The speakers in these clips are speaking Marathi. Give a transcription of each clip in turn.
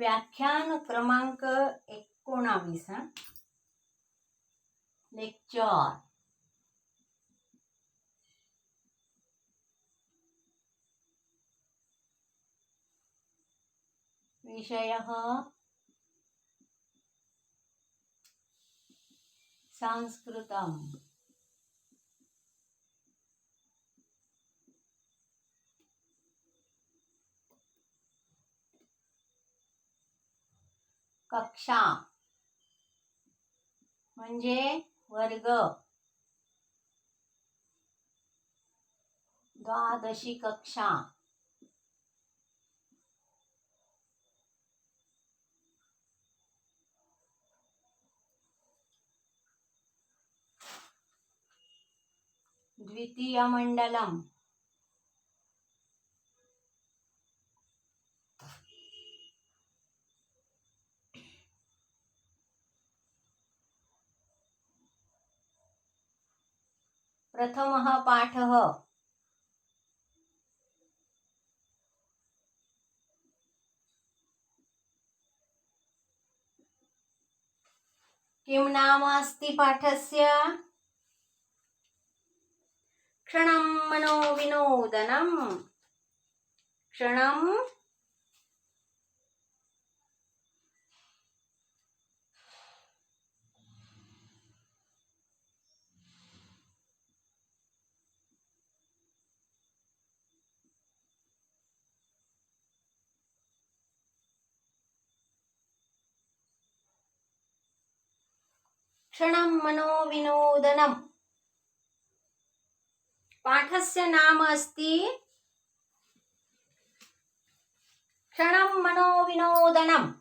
व्याख्यान क्रमांक 19 लेक्चर विषयः संस्कृतम्। कक्षा म्हणजे वर्ग, द्वादशी कक्षा। द्वितीय मंडलम, प्रथमः पाठः किं नाम अस्ति पाठस्य? क्षणं मनोविनोदनम्। क्षणं क्षणं मनोविनोदनम्। पाठस्य नाम अस्ति क्षणं मनोविनोदनम्।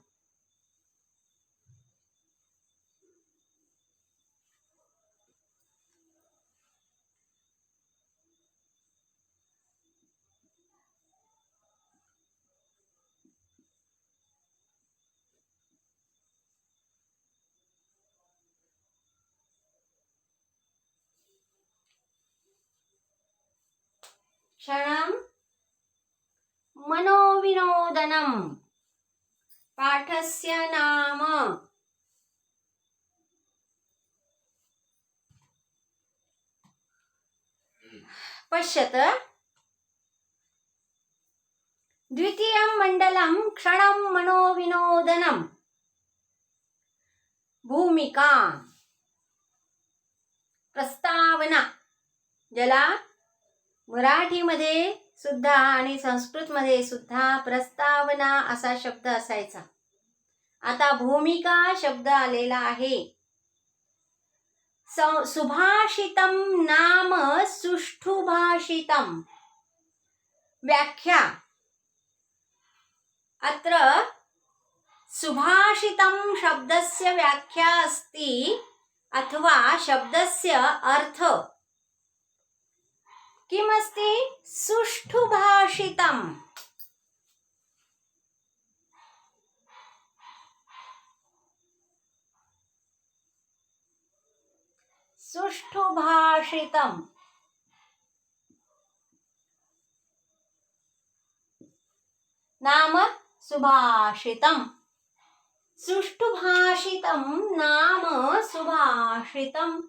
क्षणं मनोविनोदनम्। पाठस्य नाम पश्यत। द्वितीयं मंडलं क्षणं मनोविनोदनम्। भूमिका, प्रस्तावना, ज्याला मराठीमध्ये सुद्धा आणि संस्कृतमध्ये सुद्धा प्रस्तावना असा शब्द असायचा। आता भूमिका शब्द आलेला आहे। सुभाषितम नाम सुष्ठु भाषितम। व्याख्या अत्र सुभाषितम शब्दस्य व्याख्या अस्ति अथवा शब्दस्य अर्थ किमस्ति? सुष्ठु भाषितम्। सुष्ठु भाषितम् नाम सुभाषितम्। सुष्ठु भाषितम् नाम सुभाषितम्।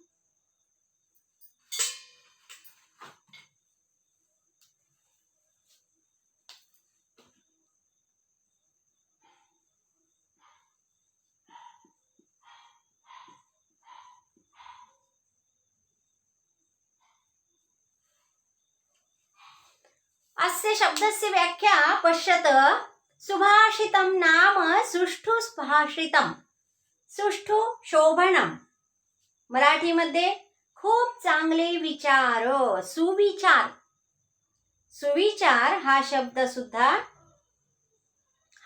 अस्य शब्दस्य व्याख्या पश्यत। सुभाषितं नाम सुष्ठु भाषितं। सुष्ठु शोभनं। मराठीमध्ये खूप चांगले विचार, सुविचार। सुविचार हा शब्द सुद्धा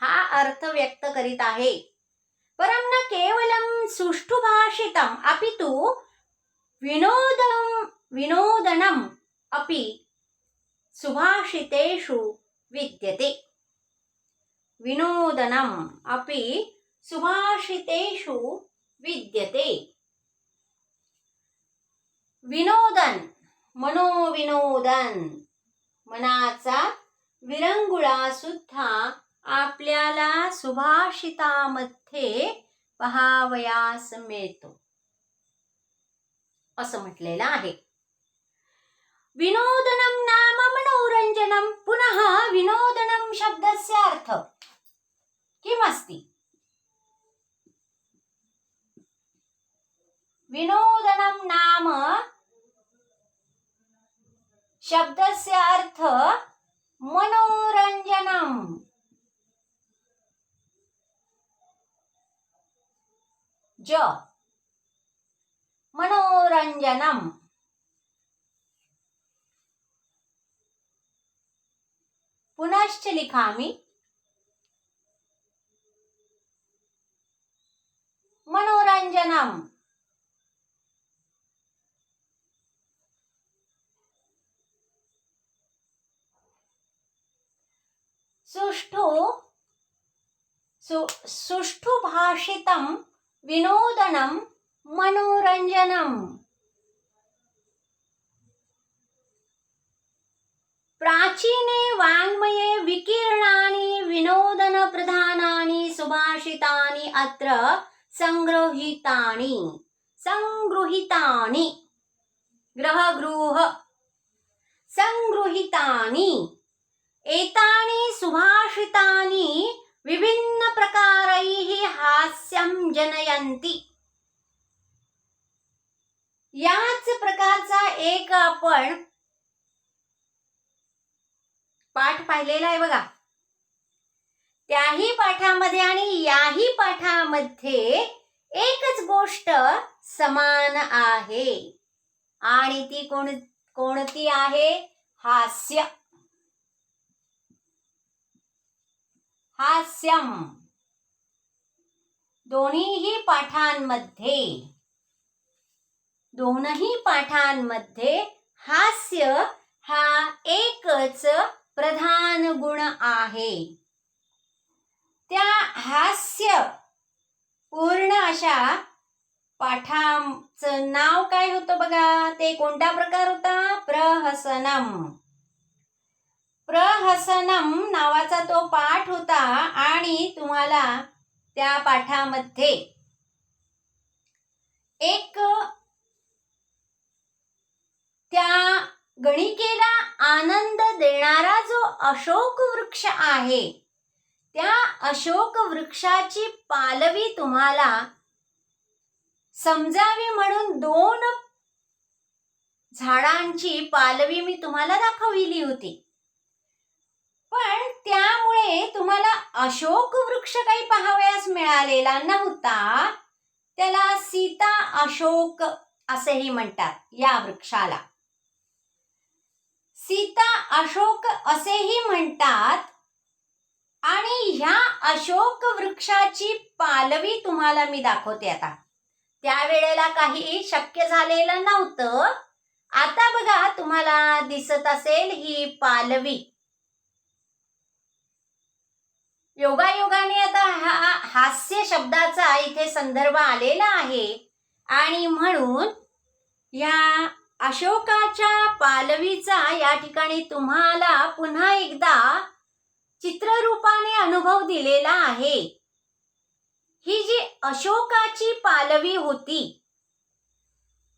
हा अर्थ व्यक्त करीत आहे। परं न केवलं सुष्ठु भाषितम् अपितु विनोदनम् अपि सुभाषितेषु विद्यते। विनोदनम् अपि सुभाषितेषु विद्यते। विनोदन, मनोविनोदन, मनाचा विरंगुळा सुद्धा आपल्याला सुभाषितामध्ये पहावयास मिळतो असं म्हटलेलं आहे. विनोदनम नाम मनोरंजनम. पुनः विनोदनम शब्दस्य अर्थ किमस्ति? विनोदनम नाम शब्दस्य अर्थ मनोरंजनम. मनोरंजनम. पुनश्च लिखामि. मनोरंजनम. सुष्ठु भाषितं विनोदनं मनोरंजनम. प्राचीने वाङ्मये विकीर्णानि विनोदन प्रधानानि सुभाषितानि अत्र संगृहीतानि. संगृहीतानि एतानि सुभाषितानि विभिन्न प्रकारैः हास्यं जनयन्ति. याच प्रकारचा एक आपण पाठ पाहिलेला आहे बघा. त्याही पाठामध्ये आणि याही पाठामध्ये एकच गोष्ट समान आहे आणि ती कोणती आहे? हास्यम. दोन्ही पाठांमध्ये हास्य हा एकच प्रधान गुण आहे. त्या हास्य पूर्ण अशा पाठाचं नाव काय होतं बघा? ते कोणता प्रकार होता? प्रहसनम. प्रहसनम नावाचा तो पाठ होता आणि तुम्हाला त्या पाठामध्ये एक त्या गणिकेला आनंद देणारा जो अशोक वृक्ष आहे, त्या अशोक वृक्षाची पालवी तुम्हाला समजावी म्हणून 2 झाडांची पालवी मी तुम्हाला दाखविली होती. पण त्यामुळे तुम्हाला अशोक वृक्ष काही पाहावयास मिळालेला नव्हता. त्याला सीता अशोक असेही म्हणतात. या वृक्षाला सीता अशोक असेही म्हणतात. आणि ह्या अशोक वृक्षाची पालवी तुम्हाला मी दाखवते आता. त्यावेळेला काही शक्य झालेलं नव्हतं. आता बघा तुम्हाला दिसत असेल ही पालवी. योगायोगाने आता हा हास्य शब्दाचा इथे संदर्भ आलेला आहे आणि म्हणून या अशोकाच्या पालवीचा या ठिकाणी तुम्हाला पुन्हा एकदा चित्ररूपाने अनुभव दिलेला आहे. ही जी अशोकाची पालवी होती,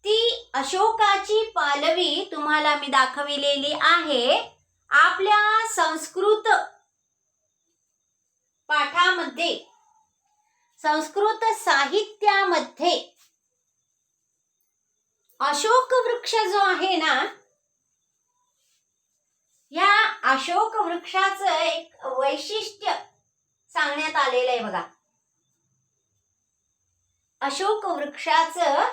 ती अशोकाची पालवी तुम्हाला मी दाखविलेली आहे. आपल्या संस्कृत पाठामध्ये, संस्कृत साहित्यामध्ये अशोक वृक्ष जो आहे ना, या अशोक वृक्षाचं एक वैशिष्ट्य सांगण्यात आलेलं आहे बघा. अशोक वृक्षाचं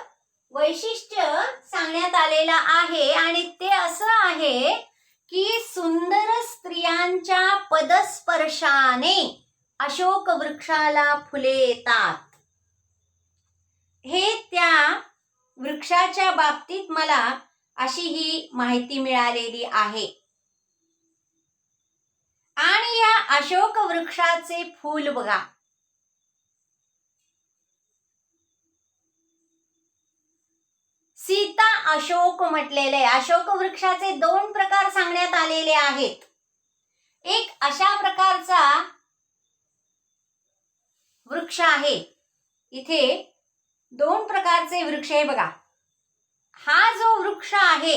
वैशिष्ट्य सांगण्यात आलेलं आहे आणि ते असं आहे की सुंदर स्त्रियांच्या पदस्पर्शाने अशोक वृक्षाला फुले येतात. हे त्या वृक्षाच्या बाबतीत मला अशी ही माहिती मिळालेली आहे. आणि या अशोक वृक्षाचे फूल बघा. सीता अशोक म्हटलेले. अशोक वृक्षाचे 2 प्रकार सांगण्यात आलेले आहेत. एक अशा प्रकारचा वृक्ष आहे. इथे 2 प्रकारचे वृक्ष आहे बघा. हा जो वृक्ष आहे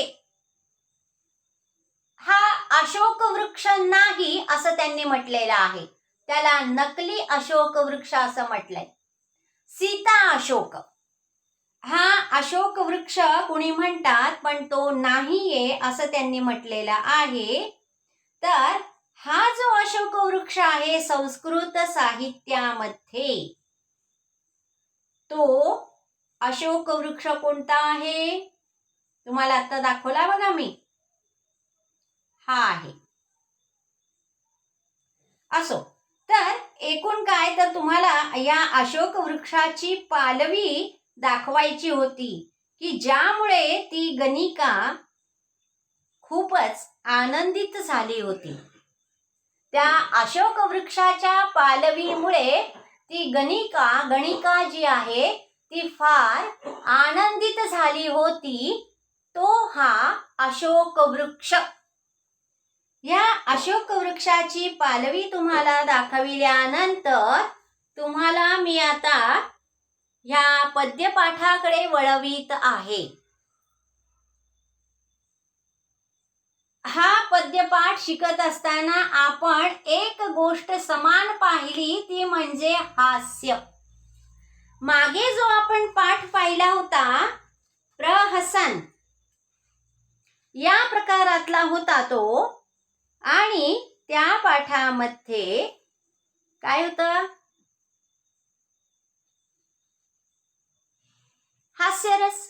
हा अशोक वृक्ष नाही असं त्यांनी म्हटलेलं आहे. त्याला नकली अशोक वृक्ष असं म्हटलंय. सीता अशोक हा अशोक वृक्ष कुणी म्हणतात, पण तो नाहीये असं त्यांनी म्हटलेलं आहे. तर हा जो अशोक वृक्ष आहे संस्कृत साहित्यामध्ये, तो अशोक वृक्ष कोणता आहे तुम्हाला आता दाखवला बघा मी, हा आहे. असो, तर एकूण काय, तर तुम्हाला या अशोक वृक्षाची पालवी दाखवायची होती की ज्यामुळे ती गणिका खूपच आनंदित झाली होती. त्या अशोक वृक्षाच्या पालवीमुळे ती गणिका जी आहे ती फार आनंदित झाली होती. तो हा अशोक वृक्ष. या अशोक वृक्षाची पालवी तुम्हाला दाखविल्यानंतर तुम्हाला मी आता ह्या पद्यपाठाकडे वळवीत आहे. हा पद्यपाठ शिकत असताना आपण एक गोष्ट समान पाहिली, ती म्हणजे हास्य. मागे जो आपण पाठ पाहिला होता प्रहसन या प्रकारातला होता तो, आणि त्या पाठामध्ये काय होतं, हास्यरस,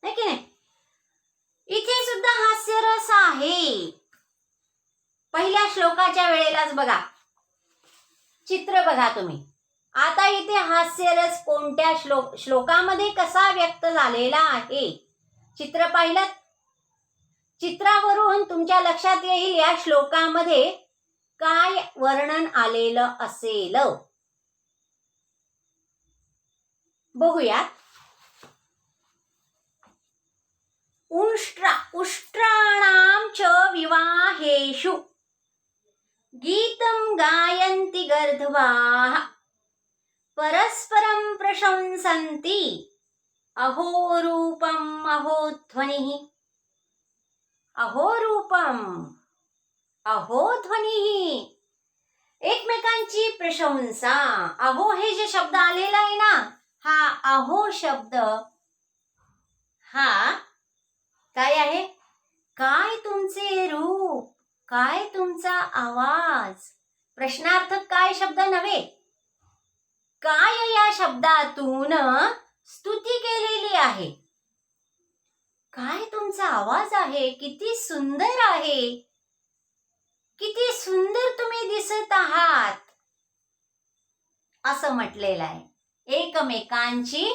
है की नाही. इथे सुद्धा हास्यरस आहे. पहिल्या श्लोकाच्या वेळेलाच बघा, चित्र बघा तुम्ही. आता इथे हास्यरस कोणत्या श्लोकामध्ये कसा व्यक्त झालेला आहे चित्र पाहिलं. चित्रावरून तुमच्या लक्षात येईल या श्लोकामध्ये काय वर्णन आलेलं असेल. बघूया. उष्ट्राणां च विवाहेषु गीतं गायन्ति गर्दभाः परस्परं प्रशंसन्ति अहो रूपम् अहो ध्वनिः. अहो रूपम अहो ध्वनिः, एकमेकांची प्रशंसा. अहो हे जे शब्द आलेला आहे ना, हा अहो शब्द हा काय आहे, काय तुमचे रूप, काय तुमचा आवाज. प्रश्नार्थक काय शब्द नव्हे, काय या शब्दातून स्तुती केलेली आहे. काय तुमचा आवाज आहे, किती सुंदर आहे, किती सुंदर तुम्ही दिसत आहात असं म्हटलेलं आहे. एकमेकांची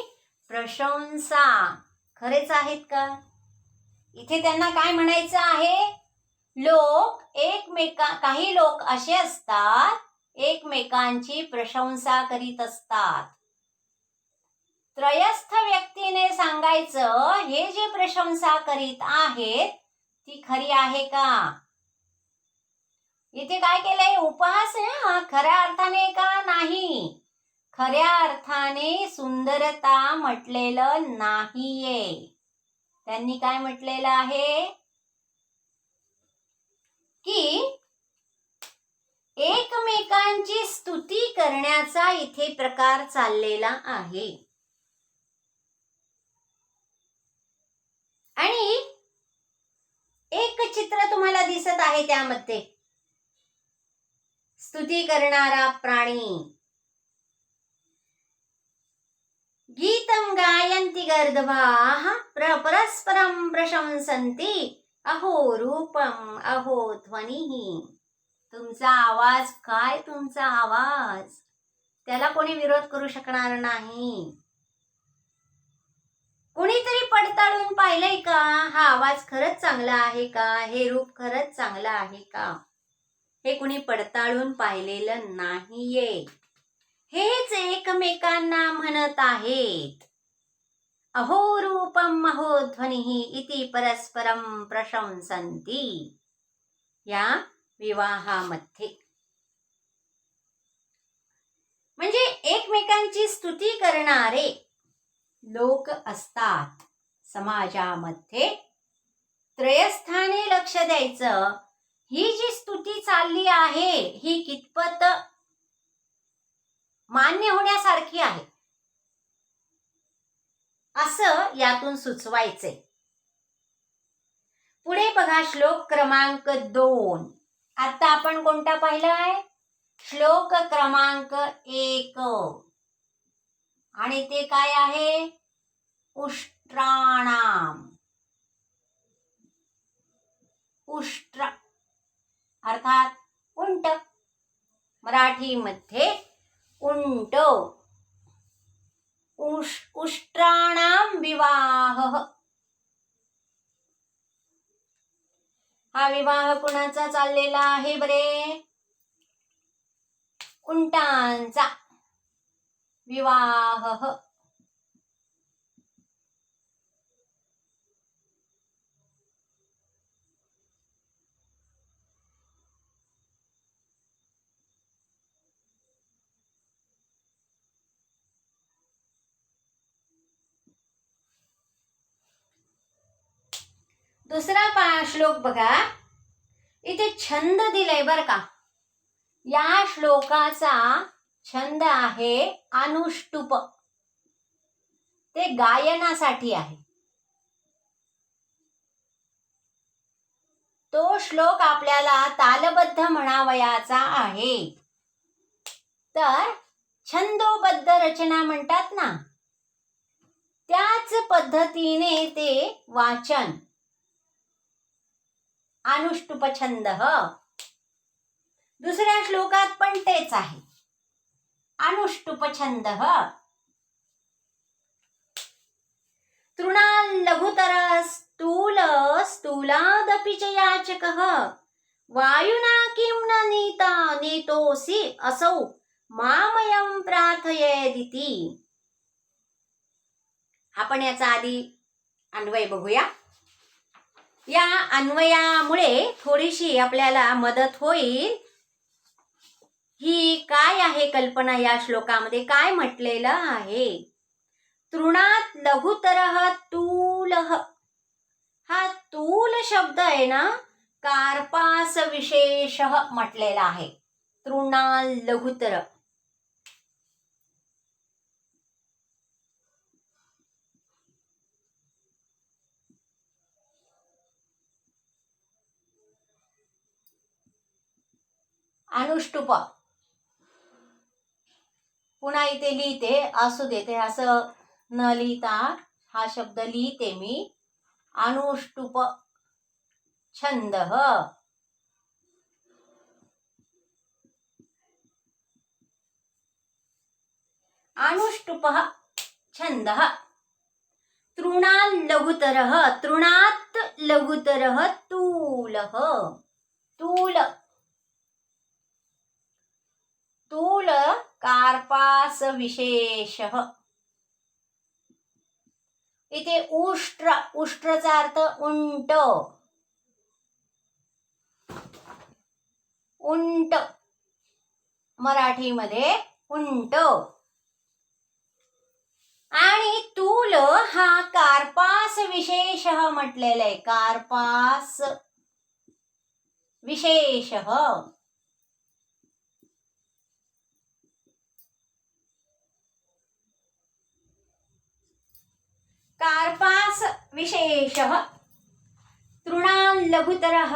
प्रशंसा. खरेच आहेत का. इथे त्यांना काय म्हणायचं आहे, काही लोक असे असतात एकमेकांची प्रशंसा करीत असतात. त्रयस्थ व्यक्तीने सांगायचं, हे जे प्रशंसा करीत आहेत ती खरी आहे का. इथे काय केलंय, उपहास आहे हा, खऱ्या अर्थाने का नाही. खऱ्या अर्थाने सुंदरता म्हटलेलं नाहीये. त्यांनी काय म्हटलेलं आहे की एकमेकांची स्तुती करण्याचा इथे प्रकार चाललेला आहे. आणि एक चित्र तुम्हाला दिसत आहे त्यामध्ये, स्तुती करणारा प्राणी. गीतं गायन्ति गर्दभाः परस्परं प्रशंसन्ति अहो रूपम अहो ध्वनिः. तुमचा आवाज, काय तुमचा आवाज, त्याला कोणी विरोध करू शकणार नाही. कोणीतरी पडताळून पाहिलंय का, हा आवाज खरंच चांगला आहे का, हे रूप खरंच चांगलं आहे का. हे कुणी पडताळून पाहिलेलं नाहीये. हेच एकमेकांना म्हणत आहेत. अहो रूपम अहो ध्वनिः इति परस्परं प्रशंसन्ति. या विवाहामध्ये म्हणजे एकमेकांची स्तुती करणारे लोक असतात समाजामध्ये. त्रयस्थानी लक्ष द्यायचं. ही जी स्तुती चालली आहे ही कितपत मान्य होण्यासारखी आहे असं यातून सुचवायचे. पुढे बघा श्लोक क्रमांक 2. आता आपण कोणता पाहिलाय? श्लोक क्रमांक 1 आणि ते काय आहे? उष्ट्राणाम. उष्ट्र अर्थात उंट, मराठीमध्ये उंट. उष्ट्राणाम विवाह. हा विवाह कुणाचा चाललेला आहे बरे? उंटांचा विवाह. दुसरा श्लोक बघा. इथे छंद दिलाय बर का. या श्लोकाचा छंद आहे अनुष्टुप. ते गायनासाठी आहे. तो श्लोक आपल्याला तालबद्ध म्हणावयाचा आहे. तर छंदोबद्ध रचना म्हणतात ना, त्याच पद्धतीने ते वाचन. अनुष्टुप छंद. दुसऱ्या श्लोकात पण तेच आहे, अनुष्टुप छंद. तृणाल लघुतर स्थूल स्थूलादपि च याचकः वायुना किं न नीता नीतोऽसि असौ मामयं प्रार्थयेदिति. आपण याचा आधी अन्वय बघूया. या अन्वयामुळे थोडीशी आपल्याला मदत होईल. ही काय आहे कल्पना? या श्लोकामध्ये काय म्हटलेलं आहे? तृणात लघुतरः तूलः. हा तूल शब्द आहे ना, कार्पास विशेष म्हटलेला आहे. तृणाल लघुतर. अनुष्टुप. पुन्हा इथे लिहिते, असू देते असं न लिहिता हा शब्द लिहिते मी. अनुष्टुप छंद. अनुष्टुप छंद. तृणाल लघुतरः. तृणात लघुतरः तूलः. तूल. तूल कार्पास विशेषः. इथे उष्ट्र. उष्ट्रचा अर्थ उंट. उंट मराठीमध्ये उंट. आणि तूल हा कार्पास विशेषः म्हटलेला आहे. कार्पास विशेषः. कार्पास विशेषः. तृणाल लघुतरः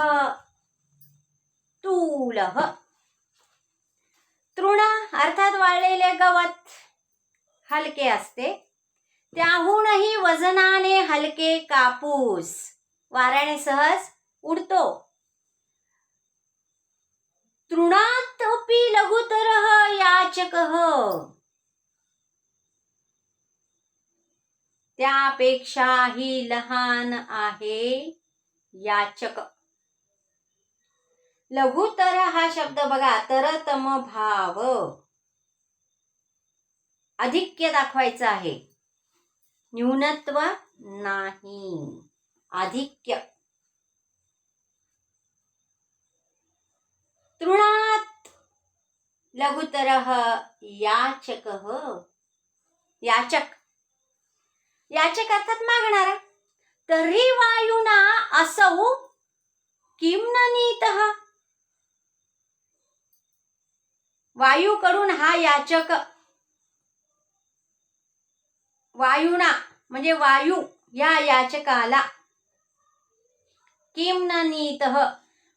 तूलः. तृण अर्थात वाळलेले गवत हलके असते. त्याहूनही वजनाने हलके कापूस वाऱ्याने सहज उडतो. तृणातपि लघुतरः याचकः. त्यापेक्षाही लहान आहे याचक. लघुतर हा शब्द बघा, तरतम भाव. अधिक्य दाखवायचं आहे, न्यूनत्व नाही, अधिक्य. तृणात लघुतरः याचकः. याचक, याचक अर्थात मागणारा. तर्हि वायुना असौ किं न नीतः. वायूकडून हा याचक, वायुना म्हणजे वायू या याचकाला, किं न नीतः,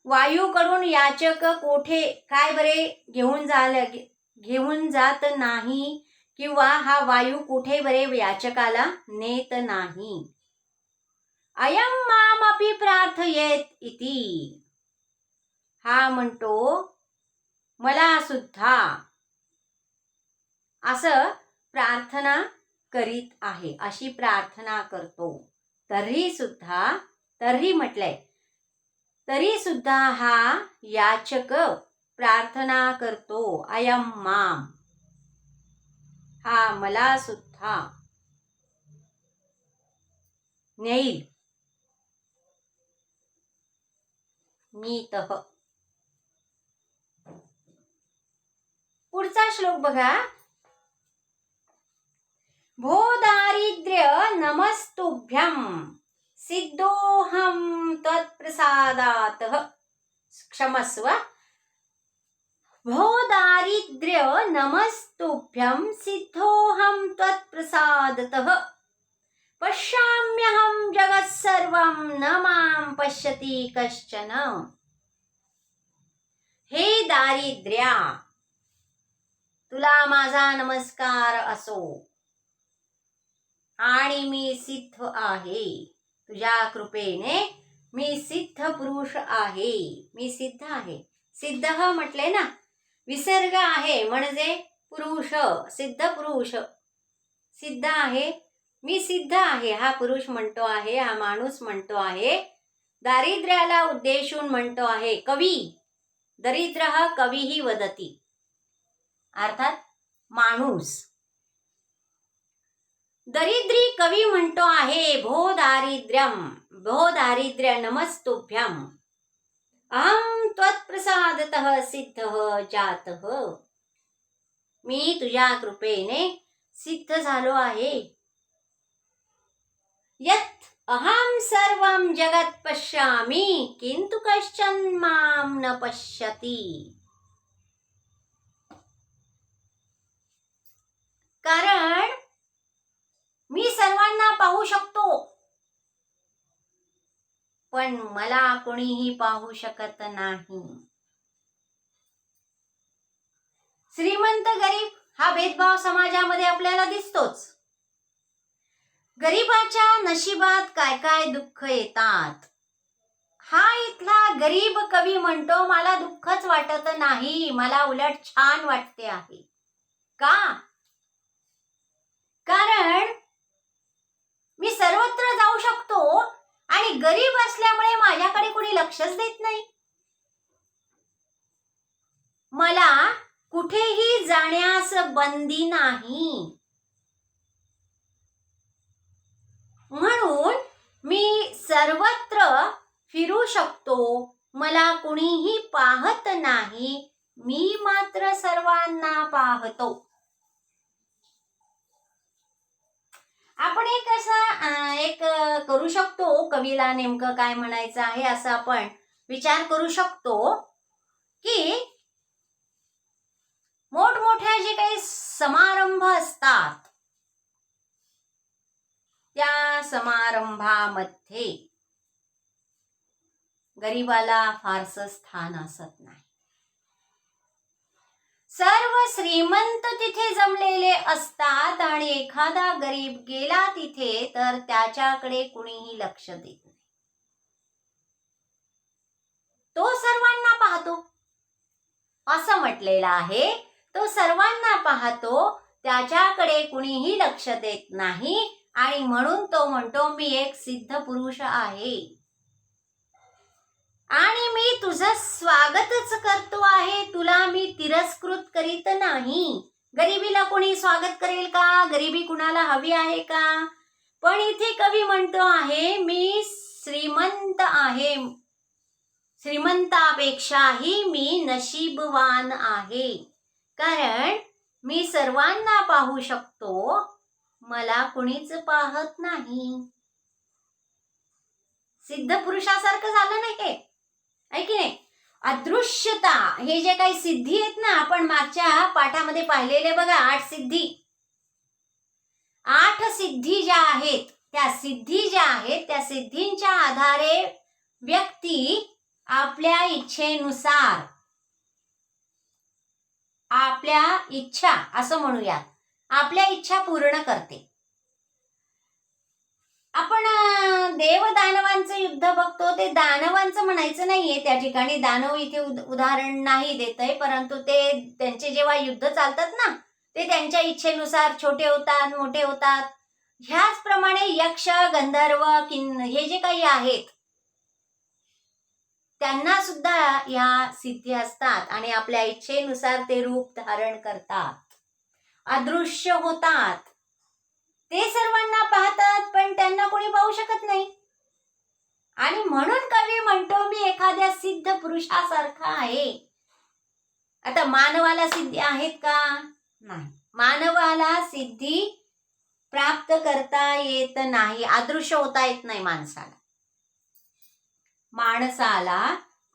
वायूकडून याचक कोठे काय बरे घेऊन जात नाही, किंवा हा वायू कुठे बरे याचकाला नेत नाही. अयं मामपि प्रार्थयेत इति. हा म्हणतो मला सुद्धा असं प्रार्थना करीत आहे, अशी प्रार्थना करतो. तर्ही म्हटलंय, तरी सुद्धा हा याचक प्रार्थना करतो. अयं माम, हा मला सुद्धा नेईल. नीतः. पुढचा श्लोक बघा. भो दारिद्र्य नमस्तुभ्यं सिद्धोऽहं त्वत्प्रसादातः. क्षमस्व. भो दारिद्र्य नमस्तुभ्यं सिद्धोऽहं त्वत्प्रसादतः. पश्याम्यहं जगत्सर्वं न मां पश्यति कश्चन. हे दारिद्र्या, तुला माझा नमस्कार असो, आणि मी सिद्ध आहे. तुझ्या कृपेने मी सिद्ध पुरुष आहे. मी सिद्ध आहे. सिद्ध म्हटले ना, विसर्ग आहे म्हणजे पुरुष, सिद्ध पुरुष. सिद्ध आहे, मी सिद्ध आहे. हा पुरुष म्हणतो आहे, हा माणूस म्हणतो आहे. दारिद्र्याला उद्देशून म्हणतो आहे कवी. दरिद्रः कवीही वदती, अर्थात माणूस. दरिद्री कवी म्हणतो आहे भो दारिद्र्यम, भो दारिद्र्य नमस्तुभ्यम अहं त्वत्प्रसादतः सिद्धः जातः. मी तुझ्या कृपेने सिद्ध झालो आहे. यत् अहं सर्वं जगत् पश्यामि किंतु कश्चन मां न पश्यति. कारण मी सर्वांना पाहू शकतो, पण मला कोणीही पाहू शकत नाही. श्रीमंत गरीब हा भेदभाव समाजामध्ये आपल्याला दिसतोच. गरीबाच्या नशिबात काय काय दुःख येतात. हा इथला गरीब कवी म्हणतो मला दुःखच वाटत नाही, मला उलट छान वाटते आहे. का? कारण मी सर्वत्र जाऊ शकतो आणि गरीब असल्यामुळे माझ्याकडे कोणी लक्षच देत नाही. मला कुठेही जाण्यास बंदी नाही, म्हणून मी सर्वत्र फिरू शकतो. मला कुणीही पाहत नाही, मी मात्र सर्वांना पाहतो. आपण एक करू शकतो, कवीला नेमकं काय म्हणायचं आहे असं आपण विचार करू शकतो की मोठमोठ्या जे काही समारंभ असतात, त्या समारंभामध्ये गरीबाला फारसं स्थान असत नाही. सर्व श्रीमंत तिथे जमलेले असतात आणि एखादा गरीब गेला तिथे तर त्याच्याकडे कुणीही लक्ष देत नाही. तो सर्वांना पाहतो असं म्हटलेलं आहे. तो सर्वांना पाहतो, त्याच्याकडे कुणीही लक्ष देत नाही, आणि म्हणून तो म्हणतो मी एक सिद्ध पुरुष आहे आणि मी तुझं स्वागतच करतो आहे. तुला मी तिरस्कृत करीत नाही. गरिबीला कोणी स्वागत करेल का? गरिबी कुणाला हवी आहे का? पण इथे कवी म्हणतो आहे मी श्रीमंत आहे, श्रीमंतापेक्षाही मी नशीबवान आहे. कारण मी सर्वांना पाहू शकतो, मला कुणीच पाहत नाही. सिद्ध पुरुषासारखं झालं नाही हे, आहे की नाही? अदृश्यता हे जे काही सिद्धी आहेत ना, आपण मागच्या पाठामध्ये पाहिलेले बघा, 8 सिद्धी. 8 सिद्धी ज्या आहेत, त्या सिद्धींच्या आधारे व्यक्ती आपल्या इच्छेनुसार, आपल्या इच्छा असं म्हणूया, आपल्या इच्छा पूर्ण करते. आपण देव दानवांचं युद्ध बघतो, ते दानवांचं म्हणायचं नाहीये त्या ठिकाणी, दानव इथे उदाहरण नाही देत आहे, परंतु ते त्यांचे जेव्हा युद्ध चालतात ना, ते त्यांच्या इच्छेनुसार छोटे होतात, मोठे होतात. ह्याचप्रमाणे यक्ष, गंधर्व, हे जे काही आहेत, त्यांना सुद्धा या सिद्धी असतात आणि आपल्या इच्छेनुसार ते रूप धारण करतात, अदृश्य होतात. ते सर्वांना पाहतात, पण त्यांना कोणी पाहू शकत नाही. आणि म्हणून कवी म्हणतो, मी एखाद्या सिद्ध पुरुषासारखा आहे. आता मानवाला सिद्धी आहेत का? नाही. मानवाला सिद्धी प्राप्त करता येत नाही, अदृश्य होता येत नाही माणसाला.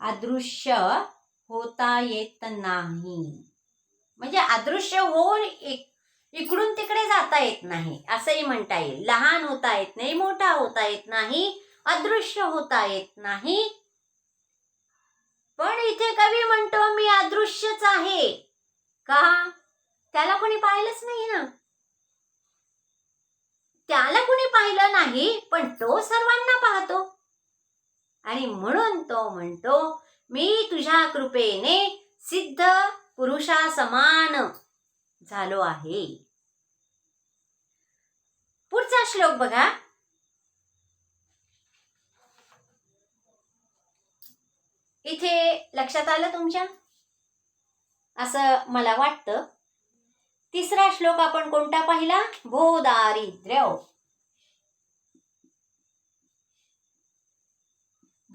अदृश्य होता येत नाही, म्हणजे अदृश्य होऊन इकडून तिकडे जाता येत नाही असंही म्हणता येईल. लहान होता येत नाही, मोठा होता येत नाही, अदृश्य होता येत नाही. पण इथे कवी म्हणतो, मी अदृश्यच आहे. का? त्याला कोणी पाहिलंच नाही ना. त्याला कोणी पाहिलं नाही, पण तो सर्वांना पाहतो. आणि म्हणून तो म्हणतो, मी तुझ्या कृपेने सिद्ध पुरुषासमान झालो आहे. पुढचा श्लोक बघा. इथे लक्षात आलं तुमच्या? असं मला वाटतं. तिसरा श्लोक आपण कोणता पाहिला? भो दारिद्र्य.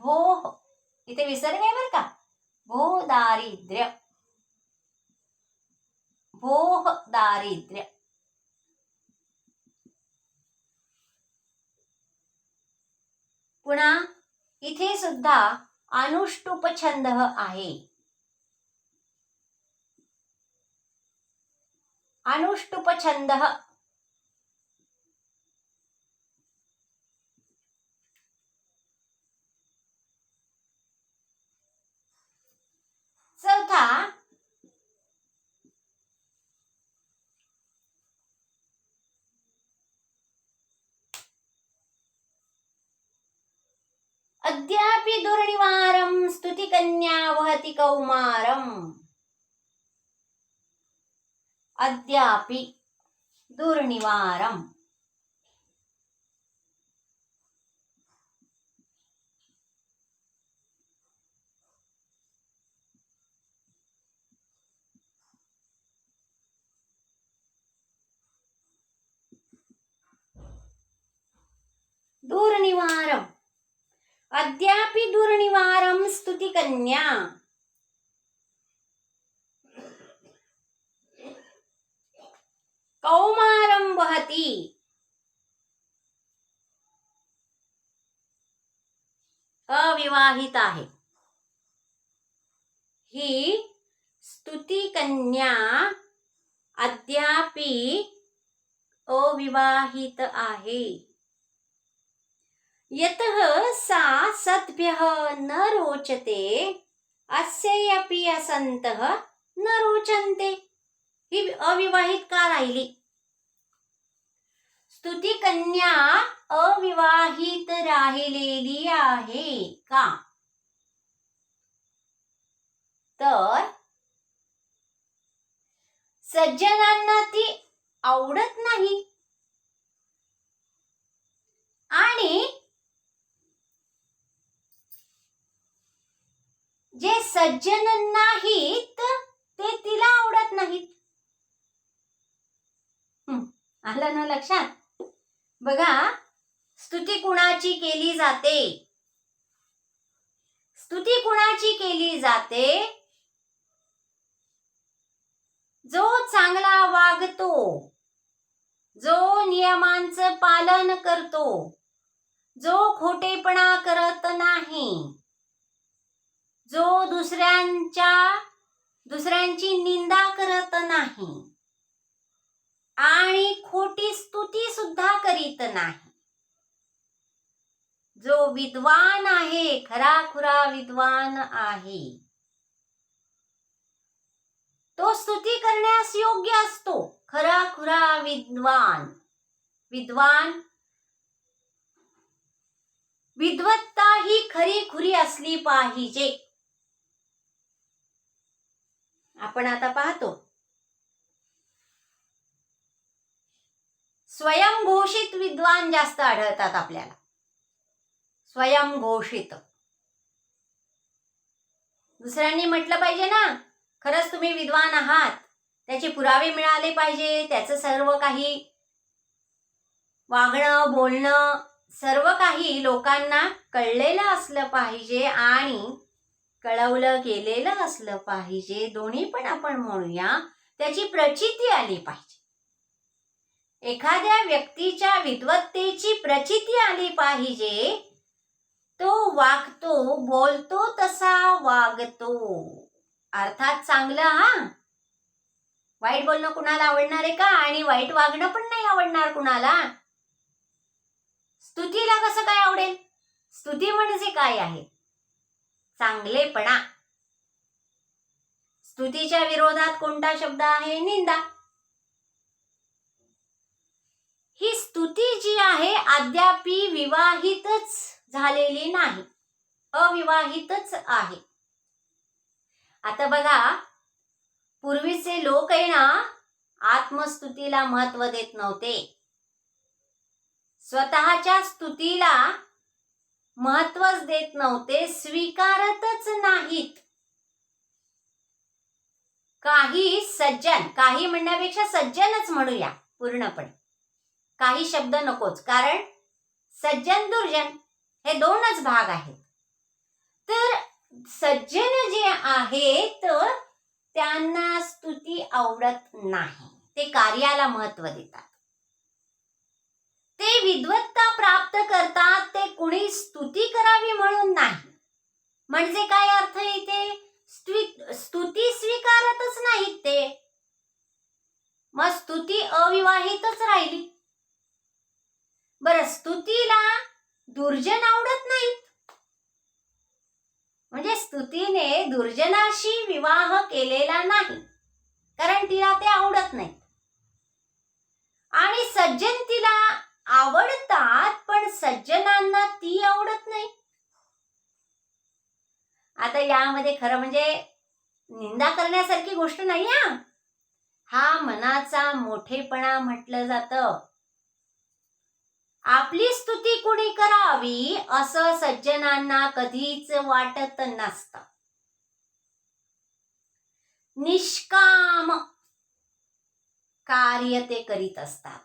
भो, इथे विसर्ग आहे बरं का. भो दारिद्र्य, भोह दारिद्र्य. पुन्हा इथे सुद्धा अनुष्टुप छंद आहे. अनुष्टुप छंद. चौथा अद्यापि दुर्निवारं स्तुतिकन्या वहति कौमारम्. अद्यापि दुर्निवारम्. दुर्निवारम्. अद्यापि दुर्निवारं स्तुतिकन्या. कौमारं वहति. अविवाहित आहे. ही स्तुतिकन्या अद्यापि अविवाहित आहे. यतः सा सद्भ्यः न रोचते, अस्यैपि असन्तः न रोचन्ते. ही अविवाहित का राहिली? स्तुतिकन्या अविवाहित राहिलेली आहे का? तर सज्जनांना ती आवडत नाही आणि जे सज्जन नाहीत ते तिला आवडत नाहीत. आलं ना लक्षात? बघा, स्तुती कुणाची केली जाते? स्तुती कुणाची केली जाते? जो चांगला वागतो, जो नियमांचं पालन करतो, जो खोटेपणा करत नाही, जो दुसऱ्यांची निंदा करत नाही आणि खोटी स्तुती सुद्धा करीत नाही, जो विद्वान आहे, खराखुरा विद्वान आहे, तो स्तुती करण्यास योग्य असतो. खराखुरा विद्वान. विद्वत्ता ही खरीखुरी असली पाहिजे. आपण आता पाहतो स्वयंघोषित विद्वान जास्त आढळतात आपल्याला. स्वयंघोषित. दुसऱ्यांनी म्हटलं पाहिजे ना, खरंच तुम्ही विद्वान आहात, त्याचे पुरावे मिळाले पाहिजे, त्याचं सर्व काही वागणं बोलणं सर्व काही लोकांना कळलेलं असलं पाहिजे आणि कळवलं गेलेलं असलं पाहिजे. दोन्ही पण आपण म्हणूया, त्याची प्रचिती आली पाहिजे. एखाद्या व्यक्तीच्या विद्वत्तेची प्रचिती आली पाहिजे. तो वागतो, बोलतो तसा वागतो, अर्थात चांगलं. वाईट बोलणं कुणाला आवडणार आहे का? आणि वाईट वागणं पण नाही आवडणार कुणाला. स्तुतीला कसं काय आवडेल? स्तुती म्हणजे काय आहे? चांगलेपणा. स्तुतीच्या विरोधात कोणता शब्द आहे? निंदा. ही स्तुती जी आहे अद्यापि विवाहितच झालेली नाही, अविवाहितच आहे. आता बघा, पूर्वीचे लोक आहे ना, आत्मस्तुतीला महत्व देत नव्हते, स्वतःच्या स्तुतीला महत्वच देत नव्हते, स्वीकारतच नाहीत. काही सज्जन, काही म्हणण्यापेक्षा सज्जनच म्हणूया पूर्णपणे, काही शब्द नकोच, कारण सज्जन दुर्जन हे दोनच भाग आहेत. तर सज्जन जे आहेत त्यांना स्तुती आवडत नाही, ते कार्याला महत्व देतात. ते विद्वत्ता प्राप्त करतात, ते कुणी स्तुती करावी म्हणून नाही. म्हणजे काय अर्थ इथे? स्तुती स्वीकारतच नाहीत ते, मग स्तुती अविवाहितच राहिली. बरं, स्तुतीला दुर्जन आवडत नाहीत, म्हणजे स्तुतीने दुर्जनाशी विवाह केलेला नाही, कारण तिला ते आवडत नाही. आणि सज्जन तिला आवडतात, पण सज्जनांना ती आवडत नाही. आता यामध्ये खरं म्हणजे निंदा करण्यासारखी गोष्ट नाही. हा मनाचा मोठेपणा म्हटलं जातं. आपली स्तुती कुणी करावी असं सज्जनांना कधीच वाटत नसतं. निष्काम कार्य ते करीत असतात.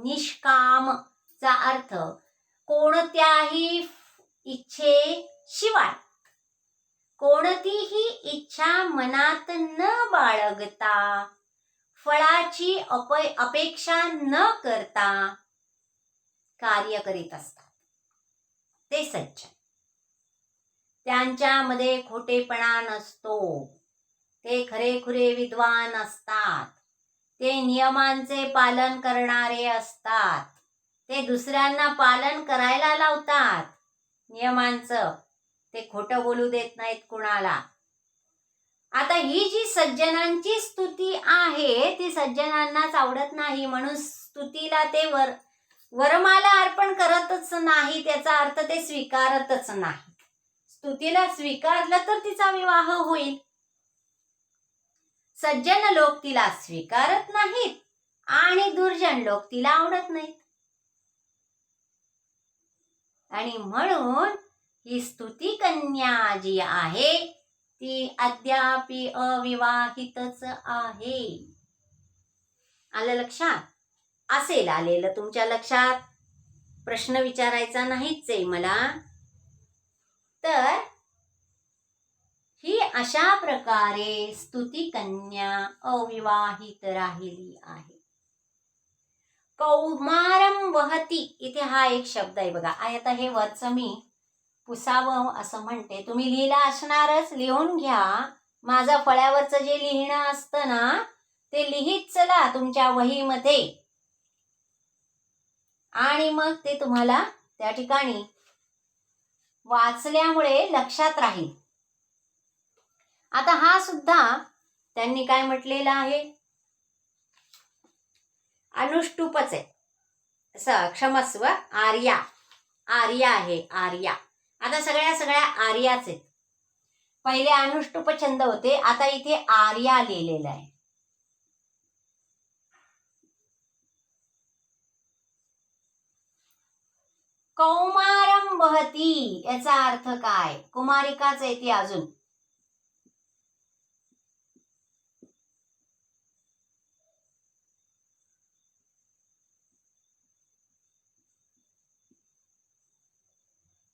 निष्कामचा अर्थ कोणत्याही इच्छेशिवाय, कोणतीही इच्छा मनात न बाळगता, फळाची अपेक्षा न करता कार्य करीत असतात ते सज्जन. त्यांच्यामध्ये खोटेपणा नसतो, ते खरेखुरे विद्वान असतात, ते नियमांचे पालन करणारे असतात, ते दुसऱ्यांना पालन करायला लावतात नियमांचं, ते खोटं बोलू देत नाहीत कुणाला. आता ही जी सज्जनांची स्तुती आहे ती सज्जनांनाच आवडत नाही, म्हणून स्तुतीला ते वरमाला अर्पण करतच नाही, त्याचा अर्थ ते स्वीकारतच नाही. स्तुतीला स्वीकारलं तर तिचा विवाह होईल. सज्जन लोक तिला स्वीकारत नाहीत आणि दुर्जन लोक तिला आवडत नाहीत, आणि म्हणून ही स्तुती कन्या जी आहे ती अद्यापि अविवाहितच आहे. आलं लक्षात? असेल आलेलं तुमच्या लक्षात, प्रश्न विचारायचा नाहीच आहे मला. तर ही अशा प्रकारे स्तुतिकन्या अविवाहित राहिली आहे. कौमारम वहती, इथे हा एक शब्द आहे बघा. आता हे वरचं मी पुसावं असं म्हणते. तुम्ही लिहिलं असणारच, लिहून घ्या. माझं फळ्यावरचं जे लिहिणं असतं ना ते लिहित चला तुमच्या वहीमध्ये, आणि मग ते तुम्हाला त्या ठिकाणी वाचल्यामुळे लक्षात राहील. आता हा सुद्धा त्यांनी काय म्हटलेला आहे, अनुष्टुपच आहे. क्षमस्व, आर्या, आर्या आहे, आर्या. आता सगळ्या आर्याच आहेत. पहिले अनुष्टुप छंद होते, आता इथे आर्या लिहिलेलं आहे. कौमारम वहती याचा अर्थ काय? कुमारिकाच आहे ती अजून.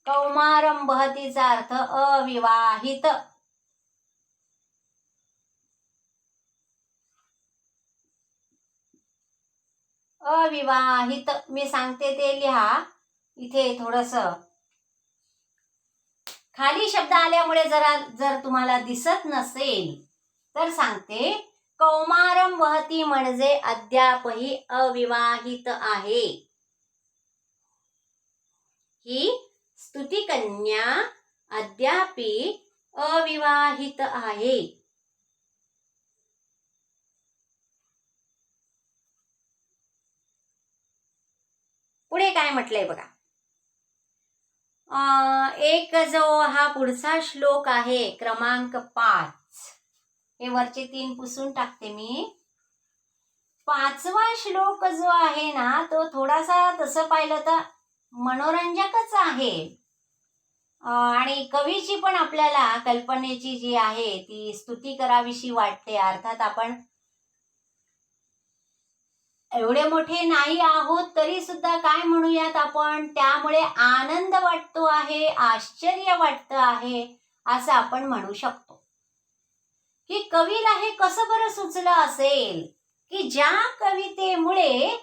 कौमारम वहतीचा अर्थ अविवाहित. अविवाहित मी सांगते ते लिहा. इथे थोडस खाली शब्द आल्यामुळे जर तुम्हाला दिसत नसेल तर सांगते. कौमारम वहती म्हणजे अद्यापही अविवाहित आहे. ही स्तुतिकन्या अद्यापि अविवाहित आहे. पुढे काय म्हटलंय बघा. एक जो हा पुढचा श्लोक आहे क्रमांक 5, हे वरचे 3 पुसून टाकते मी. 5वा श्लोक जो आहे ना तो थोडासा तसं पाहिलं तर मनोरंजकच आहे, आणि कवीची पण आपल्याला कल्पनेची जी आहे ती स्तुती करावीशी वाटते. अर्थात आपण एवढे मोठे नाही आहोत तरी सुद्धा काय म्हणूयात आपण, त्यामुळे आनंद वाटतो आहे, आश्चर्य वाटतं आहे असं आपण म्हणू शकतो. की कवीला हे कसं बरं सुचलं असेल की ज्या कवितेमुळे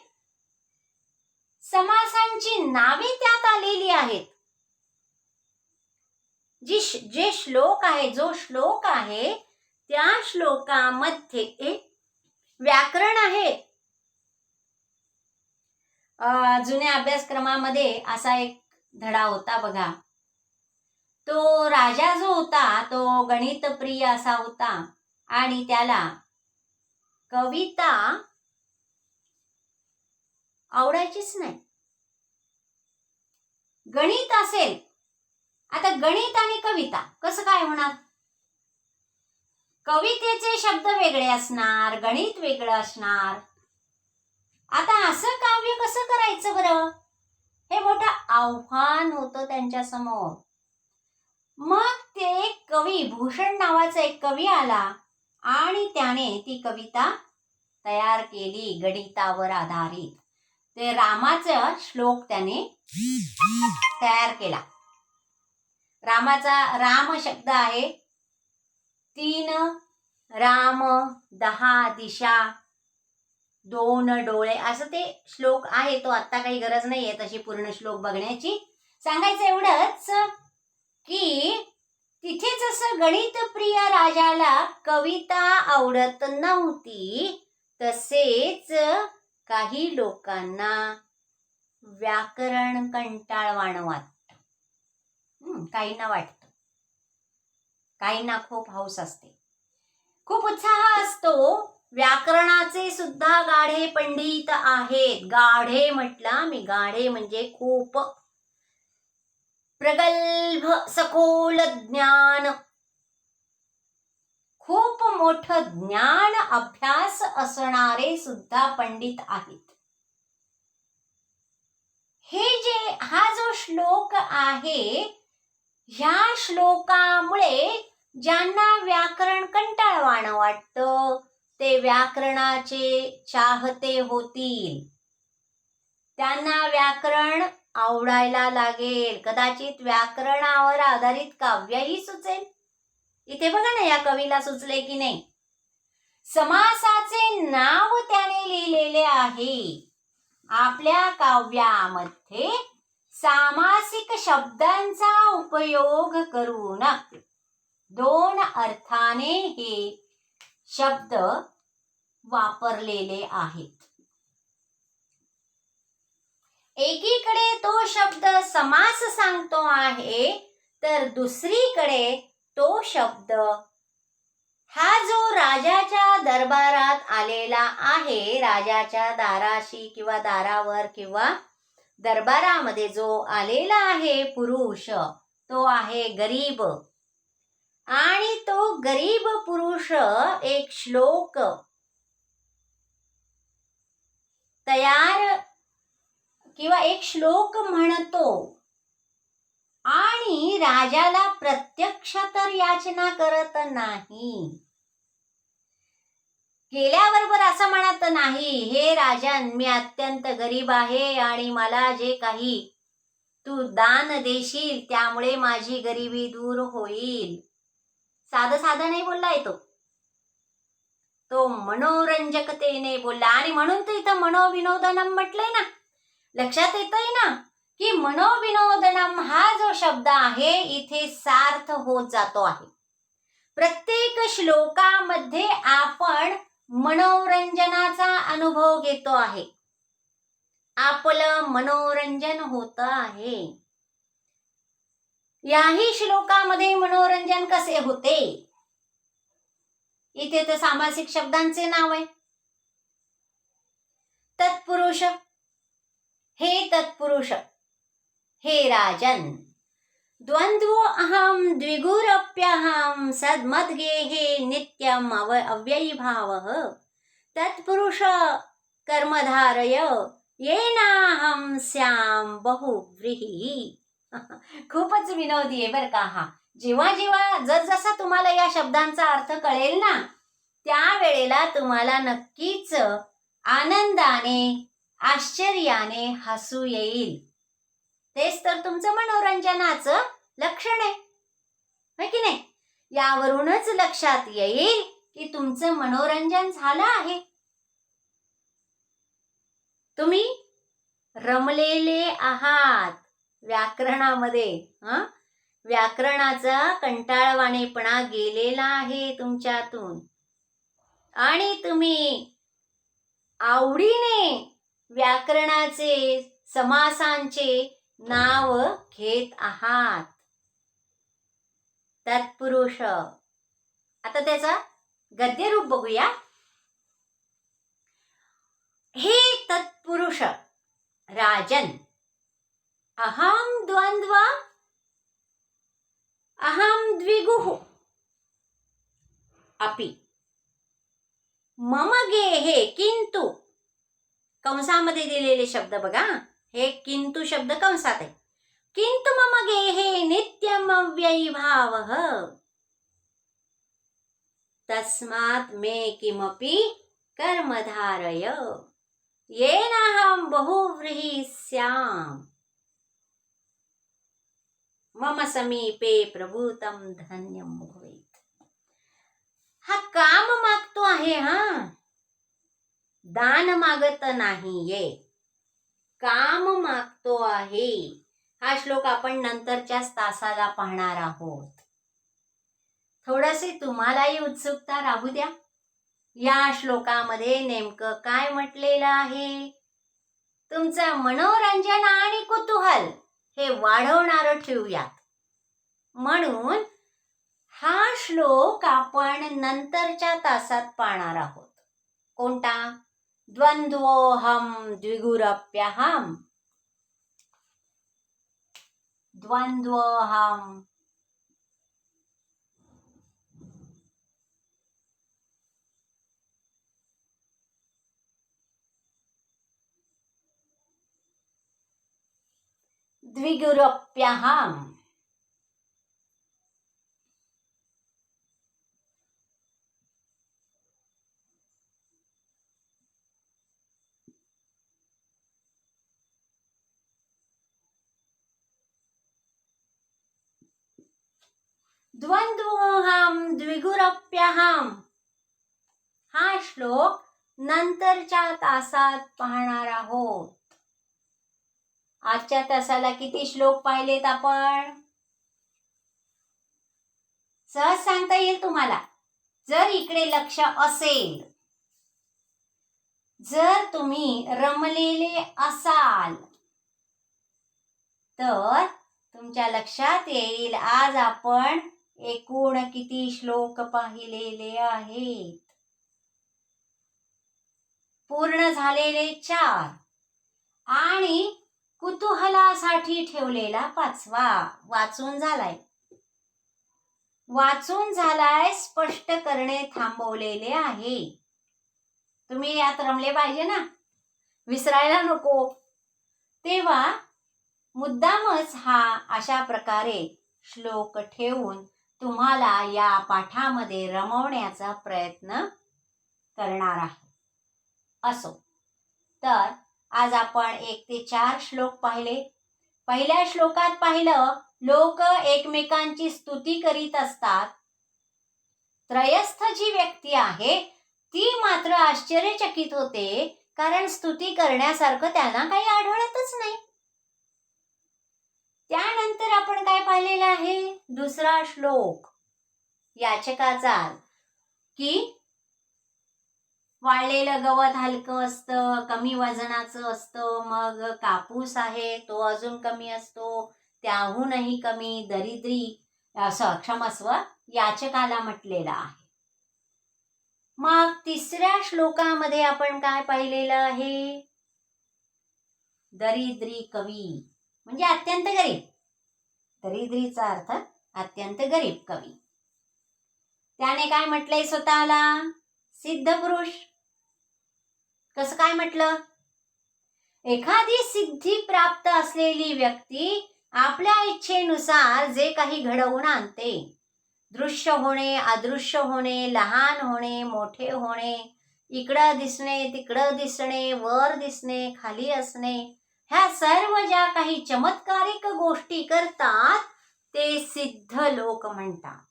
समासांची नावे त्यात आलेली आहेत. जे श्लोक आहे, जो श्लोक आहे त्या श्लोकामध्ये व्याकरण आहे. जुन्या अभ्यासक्रमामध्ये असा एक धडा होता बघा. तो राजा जो होता तो गणितप्रिय असा होता आणि त्याला कविता आवडायचीच नाही. गणित असेल, आता गणित आणि कविता कसं काय होणार? कवितेचे शब्द वेगळे असणार, गणित वेगळं असणार. आता असं काव्य कसं करायचं बरं? हे मोठं आव्हान होतं त्यांच्या समोर. मग ते कवी भूषण नावाचा एक कवी आला आणि त्याने ती कविता तयार केली गणितावर आधारित. ते रामाचा श्लोक त्याने तयार केला. रामाचा राम शब्द आहे 3 राम 10 दिशा 2 डोळे असं ते श्लोक आहे. तो आत्ता काही गरज नाहीये तशी पूर्ण श्लोक बघण्याची. सांगायचं एवढंच की तिथे जसं गणितप्रिय राजाला कविता आवडत नव्हती तसेच काही लोकांना व्याकरण कंटाळवाणं वाटतं. काहींना वाटतं, काहींना खूप हौस असते, खूप उत्साह असतो. व्याकरणाचे सुद्धा गाढे पंडित आहेत. गाढे म्हटलं मी, गाढे म्हणजे खूप प्रगल्भ सखोल ज्ञान, खूप मोठं ज्ञान अभ्यास असणारे सुद्धा पंडित आहेत. हा जो श्लोक आहे ह्या श्लोकामुळे ज्यांना व्याकरण कंटाळवाणं वाटतं ते व्याकरणाचे चाहते होतील. त्यांना व्याकरण आवडायला लागेल. कदाचित व्याकरणावर आधारित काव्यही सुचेल. इथे बघा ना, या कवीला सुचले की नाही. समासाचे नाव त्याने लिहिलेले आहे. आपल्या काव्यामध्ये सामासिक शब्दांचा उपयोग करून दोन अर्थाने हे शब्द वापरलेले आहेत. एकीकडे तो शब्द समास सांगतो आहे, तर दुसरीकडे तो शब्द हा जो राजाच्या दरबारात आलेला आहे, राजाच्या दाराशी किंवा दारावर किंवा दरबारामध्ये जो आलेला आहे पुरुष, तो आहे गरीब. आणि तो गरीब पुरुष एक श्लोक तयार किंवा एक श्लोक म्हणतो आणि राजाला प्रत्यक्ष तर याचना करत नाही. गेल्याबरोबर असं म्हणत नाही, हे राजन, मी अत्यंत गरीब आहे आणि मला जे काही तू दान देशील त्यामुळे माझी गरिबी दूर होईल. साधं साधं नाही बोललाय तो मनोरंजकतेने बोलला. आणि म्हणून तर इथं मनोविनोदनम म्हटलंय ना. लक्षात येतंय ना की मनोविनोदनम हा जो शब्द आहे इथे सार्थ होत जातो आहे. प्रत्येक श्लोकामध्ये आपण मनोरंजनाचा अनुभव घेतो आहे. आपलं मनोरंजन होत आहे. याही श्लोकामध्ये मनोरंजन कसे होते? इथे तर सामासिक शब्दांचे नाव आहे. तत्पुरुष, हे तत्पुरुष, हे राजन, द्वंद्वो अहम द्विगुरप्यहम सद्मद्गेहे नित्यम अव्ययीभावः तत्पुरुष कर्मधारय येनाहम स्याम बहुव्रीहि. खूपच विनोदी आहे बरं का हा. जेव्हा जेव्हा जसा तुम्हाला या शब्दांचा अर्थ कळेल ना, त्यावेळेला तुम्हाला नक्कीच आनंदाने आश्चर्याने हसू येईल. तेच तर तुमचं मनोरंजनाचं लक्षण आहे की नाही? यावरूनच लक्षात येईल की तुमचं मनोरंजन झालं आहे. तुम्ही रमलेले आहात व्याकरणामध्ये. व्याकरणाचा कंटाळवाणेपणा गेलेला आहे तुमच्यातून आणि तुम्ही आवडीने व्याकरणाचे, समासांचे नाव घेत आहात. तत्पुरुष. आता त्याचा गद्य रूप बघूया. हे तत्पुरुष राजन, अहम द्वंद्व अहम द्विगुः अपि मम गेहे, किंतु कंसामध्ये दिलेले शब्द बघा, हे किंतु शब्द कंसात आहे. किंतु मम गेहे नित्यम अव्ययीभावः तस्मात् मे किमपि कर्मधारय येनाहं बहुव्रीहि स्याम मम समीपे प्रभूतं धन्यं भवेत्. हा काम मागतो आहे. दान मागत नाहीये, काम मागतो आहे. हा श्लोक आपण नंतरच्याच तासाला पाहणार आहोत. थोडीशी तुम्हालाही उत्सुकता राहू द्या. या श्लोकामध्ये नेमकं काय म्हटलेलं आहे? तुमचं मनोरंजन आणि कुतूहल हे वाढवणारं ठेवूयात. म्हणून हा श्लोक आपण नंतरच्या तासात पाहणार आहोत. कोणता? द्वंद्वोऽहं द्विगुरप्यहम. द्वंद्वोऽहं द्विगुरप्यहम. द्वंद्वोऽहं द्विगुरप्यहं. हा श्लोक नंतरच्या तासात पाहणार आहोत. आजच्या तासाला किती श्लोक पाहिलेत आपण? सहज सांगता येईल तुम्हाला, जर इकडे लक्ष असेल, जर तुम्ही रमलेले असाल तर तुमच्या लक्षात येईल आज आपण एकूण किती श्लोक पाहिलेले आहेत. पूर्ण झालेले 4 आणि कुतूहलासाठी ठेवलेला 5वा वाचून झालाय, स्पष्ट करणे थांबवलेले आहे. तुम्ही यात रमले पाहिजे ना, विसरायला नको. तेव्हा मुद्दामच हा अशा प्रकारे श्लोक ठेवून तुम्हाला या पाठामध्ये रमवण्याचा प्रयत्न करणार आहे. असो, तर आज आपण 1 ते 4 श्लोक पाहिले. पहिल्या श्लोकात पाहिलं, लोक एकमेकांची स्तुती करीत असतात. त्रयस्थ जी व्यक्ती आहे ती मात्र आश्चर्यचकित होते, कारण स्तुती करण्यासारखं त्यांना काही आढळतच नाही. त्यानंतर आपण काय पाहिलेलं आहे? दुसरा श्लोक याचकाचा, की वाळलेलं गवत हलकं असतं, कमी वजनाचं असतं, मग कापूस आहे तो अजून कमी असतो, त्याहूनही कमी दरिद्री असं क्षमस्व याचकाला म्हटलेलं आहे. मग तिसऱ्या श्लोकामध्ये आपण काय पाहिलेलं आहे? दरिद्री कवी म्हणजे अत्यंत गरीब. दरिद्रीचा अर्थ अत्यंत गरीब कवी. त्याने काय म्हटलंय स्वतःला? सिद्ध पुरुष. कसं काय म्हटलं? एखादी सिद्धी प्राप्त असलेली व्यक्ती आपल्या इच्छेनुसार जे काही घडवून आणते, दृश्य होणे, अदृश्य होणे, लहान होणे, मोठे होणे, इकडं दिसणे, तिकडं दिसणे, वर दिसणे, खाली असणे, ह्या सर्व ज्या काही चमत्कारिक गोष्टी करतात ते सिद्ध लोक म्हणतात.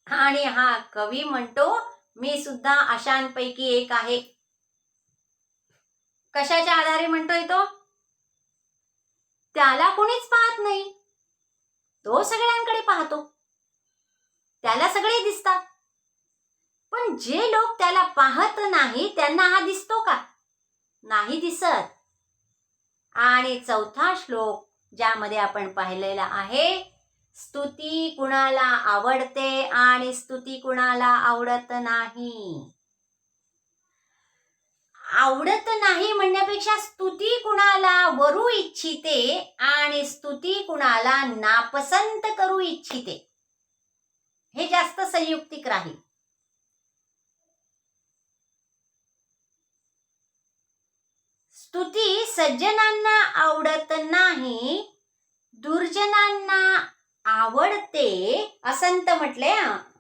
आणि हा कवी म्हणतो, मी सुद्धा अशांपैकी एक आहे. कशाच्या आधारे म्हणतोय तो? त्याला कोणीच पाहत नाही, तो सगळ्यांकडे पाहतो, त्याला सगळे दिसतात. पण जे लोक त्याला पाहत नाही त्यांना हा दिसतो का? नाही दिसत. आणि चौथा श्लोक ज्यामध्ये आपण पाहिलेला आहे, स्तुती कुणाला आवडते आणि स्तुती कुणाला आवडत नाही. आवडत नाही म्हणण्यापेक्षा स्तुती कुणाला वरू इच्छिते आणि स्तुती कुणाला नापसंत करू इच्छिते, हे जास्त संयुक्तिक राहील. स्तुती सज्जनांना आवडत नाही, दुर्जनांना आवडते. असंत म्हटले,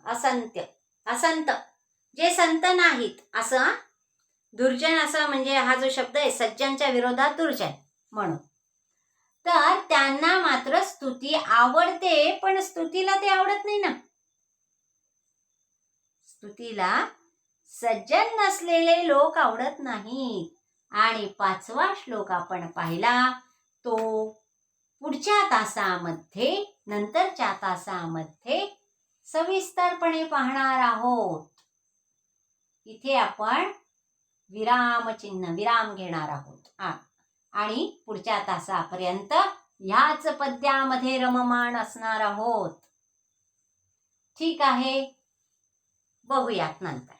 असंत जे संत नाहीत असं. दुर्जन असं म्हणजे हा जो शब्द आहे सज्जनच्या विरोधात दुर्जन म्हणून. तर त्यांना मात्र स्तुती आवडते, पण स्तुतीला ते आवडत नाही ना. स्तुतीला सज्जन नसलेले लोक आवडत नाहीत. आणि 5वा श्लोक आपण पाहिला तो पुढच्या तासामध्ये, नंतरच्या तासामध्ये सविस्तरपणे पाहणार आहोत. इथे आपण विराम घेणार आहोत आणि पुढच्या तासापर्यंत ह्याच पद्यामध्ये रममाण असणार आहोत. ठीक आहे, बघूयात नंतर.